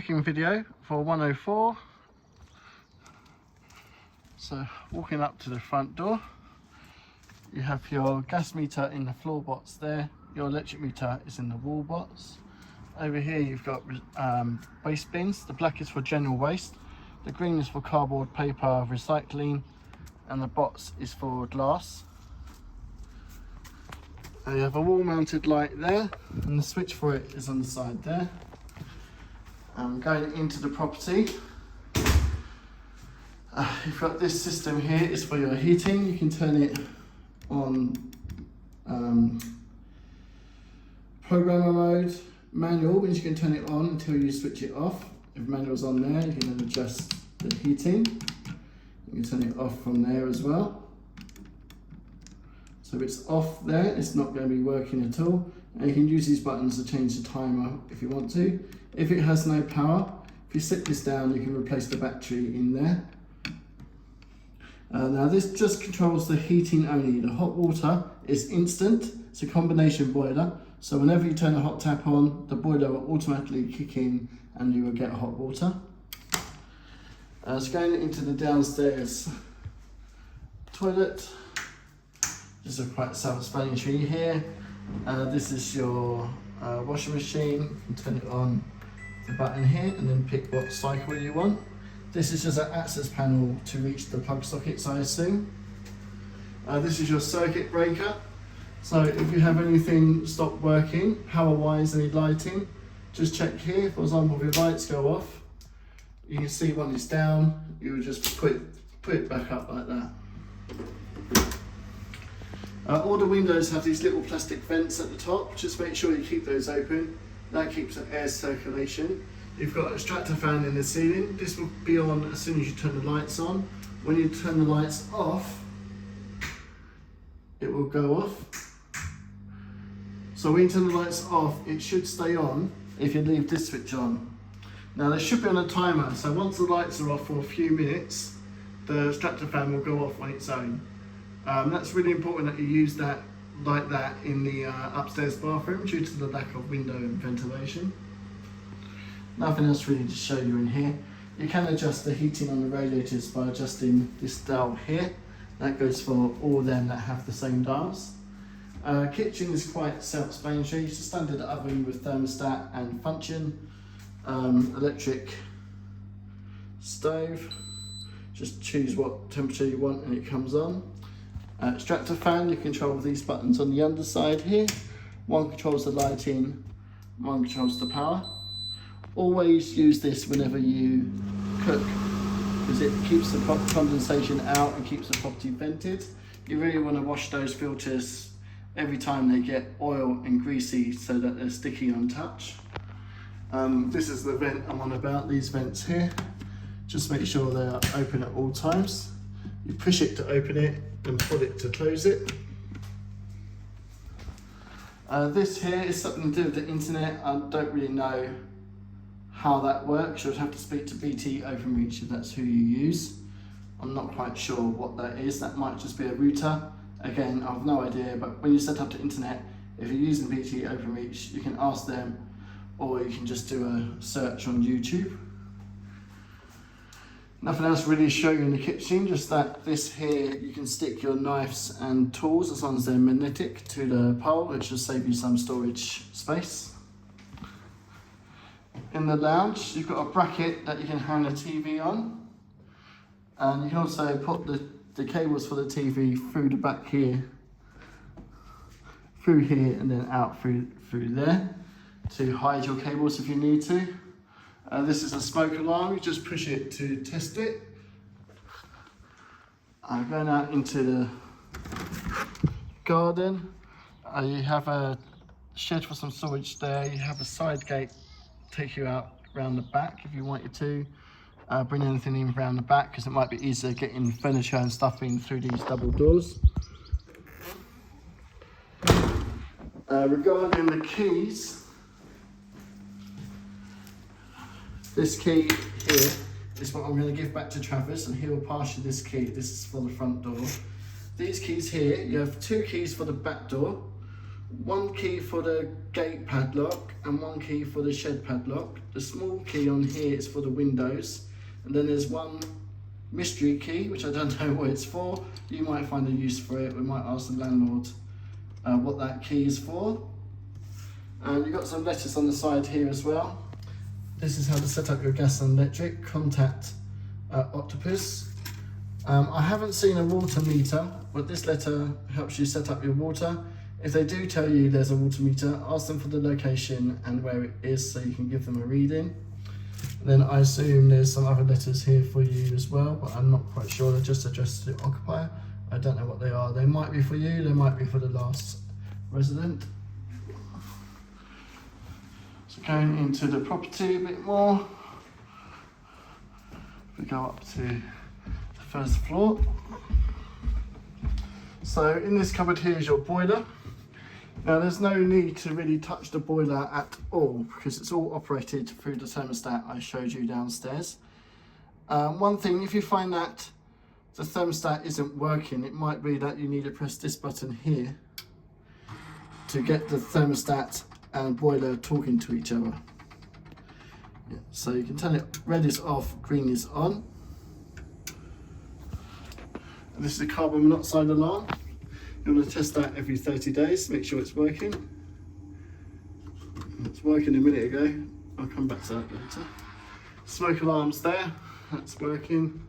Checking video for 104. So walking up to the front door, you have your gas meter in the floor box there. Your electric meter is in the wall box. Over here you've got waste bins. The black is for general waste, the green is for cardboard, paper, recycling, and the box is for glass. You have a wall mounted light there, and the switch for it is on the side there. Going into the property, you've got this system here, is for your heating. You can turn it on programmer mode, manual, means you can turn it on until you switch it off. If manual's on there, you can then adjust the heating. You can turn it off from there as well. So if it's off there, it's not going to be working at all. And you can use these buttons to change the timer if you want to. If it has no power, if you sit this down, you can replace the battery in there. Now this just controls the heating only. The hot water is instant. It's a combination boiler. So whenever you turn the hot tap on, the boiler will automatically kick in and you will get hot water. So going into the downstairs toilet. This is quite self-explanatory here. This is your washing machine. You can turn it on the button here and then pick what cycle you want. This is just an access panel to reach the plug sockets, I assume. This is your circuit breaker. So if you have anything stop working, power-wise, any lighting, just check here. For example, if your lights go off, you can see when it's down, you would just put it back up like that. All the windows have these little plastic vents at the top. Just make sure you keep those open. That keeps the air circulation. You've got a extractor fan in the ceiling. This will be on as soon as you turn the lights on. When you turn the lights off, it will go off. So when you turn the lights off, it should stay on if you leave this switch on. Now they should be on a timer, so once the lights are off for a few minutes, the extractor fan will go off on its own. That's really important that you use that like that in the upstairs bathroom due to the lack of window ventilation. Nothing else really to show you in here. You can adjust the heating on the radiators by adjusting this dial here. That goes for all them that have the same dials. Kitchen is quite self-explanatory. It's a standard oven with thermostat and function. Electric stove. Just choose what temperature you want and it comes on. Extractor fan, you control these buttons on the underside here. One controls the lighting, one controls the power. Always use this whenever you cook, because it keeps the condensation out and keeps the property vented. You really want to wash those filters every time they get oil and greasy so that they're sticky on touch. This is the vent I'm on about, these vents here. Just make sure they are open at all times. You push it to open it and pull it to close it. This here is something to do with the internet. I don't really know how that works. You'll have to speak to BT Openreach if that's who you use. I'm not quite sure what that is. That might just be a router. Again, I have no idea, but when you set up the internet, if you're using BT Openreach, you can ask them, or you can just do a search on YouTube. Nothing else really to show you in the kitchen, just that this here, you can stick your knives and tools as long as they're magnetic to the pole, which will save you some storage space. In the lounge, you've got a bracket that you can hang a TV on. And you can also put the cables for the TV through the back here, through here and then out through there to hide your cables if you need to. This is a smoke alarm, you just push it to test it. Going out into the garden, you have a shed for some storage there. You have a side gate take you out around the back if you wanted to. Bring anything in around the back because it might be easier getting furniture and stuff in through these double doors. Regarding the keys, this key here is what I'm going to give back to Travis, and he will pass you this key. This is for the front door. These keys here, you have two keys for the back door. one key for the gate padlock and one key for the shed padlock. The small key on here is for the windows, and then there's one mystery key which I don't know what it's for. You might find a use for it. We might ask the landlord what that key is for. And you've got some letters on the side here as well. This is how to set up your gas and electric. Contact Octopus. I haven't seen a water meter, but this letter helps you set up your water. If they do tell you there's a water meter, ask them for the location and where it is so you can give them a reading. Then I assume there's some other letters here for you as well, but I'm not quite sure. They're just addressed to the occupier. I don't know what they are. They might be for you, they might be for the last resident. So going into the property a bit more, we go up to the first floor. So in this cupboard here is your boiler. Now there's no need to really touch the boiler at all because it's all operated through the thermostat I showed you downstairs. One thing, if you find that the thermostat isn't working, it might be that you need to press this button here to get the thermostat and boiler talking to each other. Yeah, so you can turn it, red is off, green is on. And this is a carbon monoxide alarm. You want to test that every 30 days, make sure it's working. It's working a minute ago, I'll come back to that later. Smoke alarm's there, that's working.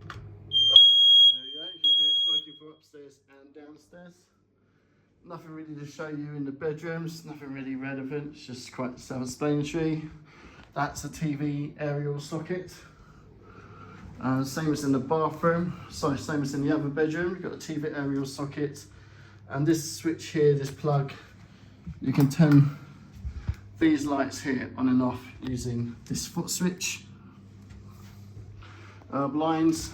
There we go, you can hear it's working for upstairs and downstairs. Nothing really to show you in the bedrooms, nothing really relevant, it's just quite self-explanatory. That's a TV aerial socket. Same as in the bathroom, sorry, same as in the other bedroom. You've got a TV aerial socket, and this switch here, this plug, you can turn these lights here on and off using this foot switch. Blinds,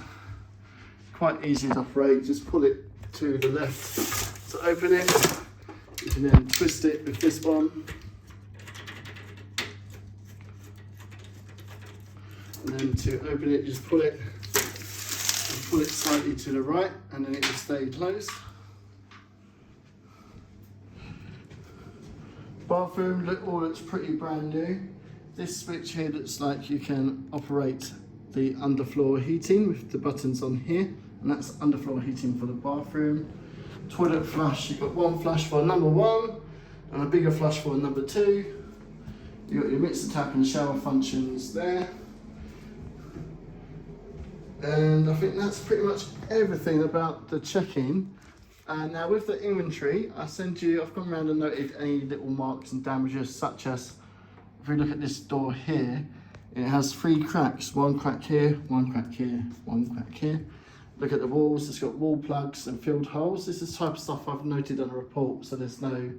quite easy to operate, just pull it to the left to open it. You can then twist it with this one. And then to open it, just pull it and pull it slightly to the right, and then it will stay closed. Bathroom all looks pretty brand new. This switch here looks like you can operate the underfloor heating with the buttons on here, and that's underfloor heating for the bathroom. Toilet flush, you've got one flush for number 1 and a bigger flush for number 2. You've got your mixer tap and shower functions there. And I think that's pretty much everything about the check-in. And now with the inventory, I've gone around and noted any little marks and damages, such as, if we look at this door here, it has 3 cracks, 1 crack here, 1 crack here, 1 crack here. Look at the walls, it's got wall plugs and filled holes. This is the type of stuff I've noted on a report, so there's no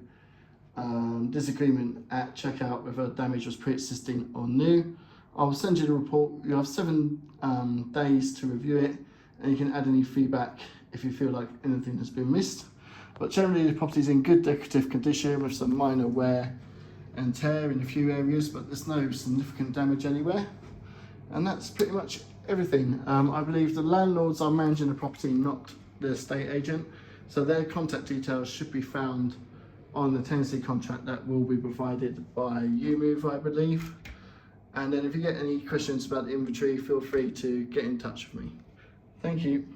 disagreement at checkout whether damage was pre-existing or new. I'll send you the report. You have 7 days to review it, and you can add any feedback if you feel like anything has been missed. But generally the property is in good decorative condition with some minor wear and tear in a few areas, but there's no significant damage anywhere. And that's pretty much everything. I believe the landlords are managing the property, not the estate agent, so their contact details should be found on the tenancy contract that will be provided by UMove, I believe. And then if you get any questions about the inventory, feel free to get in touch with me. Thank you.